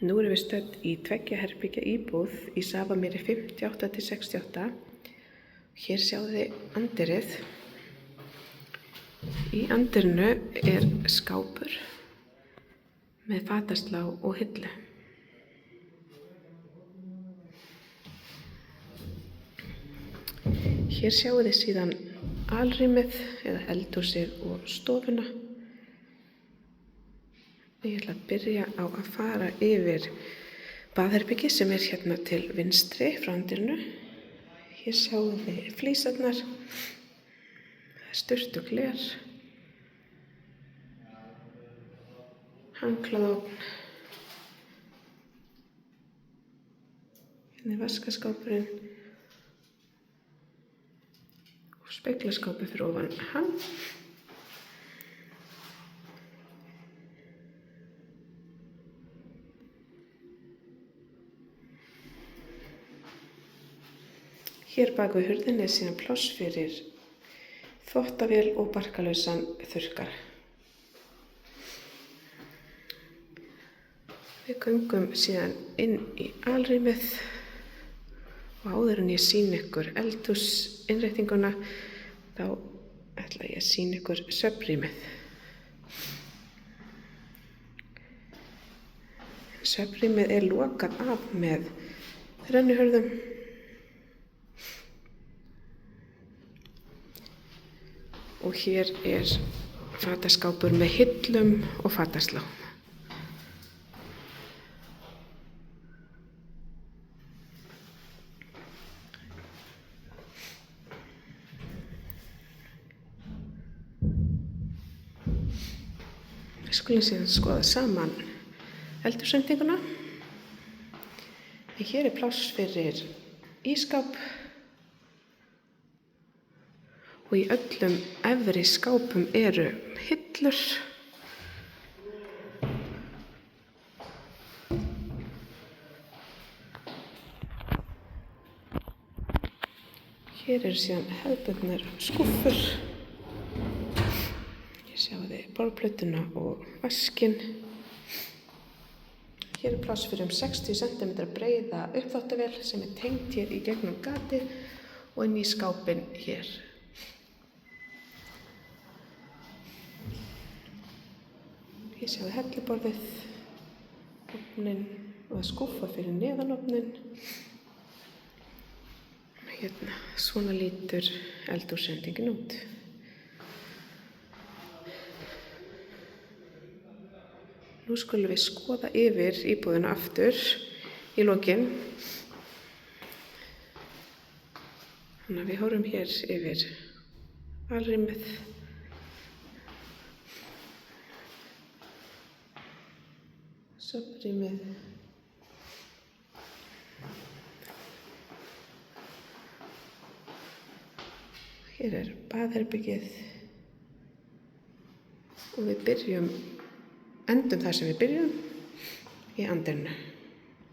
Nú erum við stödd í 2 herbergja íbúð í Safamýri 58-68. Hér sjáðu þið anddyrið. Í anddyrinu er skápur með fataslá og hillu. Hér sjáu þið síðan alrýmið eða eldhúsið og stofuna. Ég ætla að byrja á að fara yfir baðherbergi sem er hérna til vinstri frá anddyrinu. Hér sjáu þið flísarnar, sturtugler, handklæðaofn. Hérna er vaskaskápurinn og speglaskápur fyrir ofan hann. Hér bak við hurðinni er síðan pláss fyrir þvottavél og barkalausan þurrkara. Við göngum síðan inn í alrýmið og áður en ég sýni ykkur eldhúsinnréttinguna þá ætla ég að sýna ykkur svefnrýmið. Svefnrýmið er lokað af með rennihurðum. Og hér er fataskápur með hillum og fataslá. Við skulum síðan skoða saman eldhúsendinguna. Hér er pláss fyrir ísskáp. Og í öllum efri skápum eru hillur. Hér eru síðan hefðbundnar skúffur. Hér sjáum við borðplötuna og vaskinn. Hér er pláss fyrir 60 cm breiða uppþvottavél sem er tengt hér í gegnum gatið og inn í skápinn hér. Ég sjáu helluborðið, ofninn og skúffa fyrir neðan ofninn. Hérna, svona lítur eldhúsendingin út. Nú skulum við skoða yfir íbúðina aftur í lokin. Þannig að við horfum hér yfir alrýmið. Svefnrýmið. Hér er baðherbergið og við endum þar sem við byrjum í anddyrinu.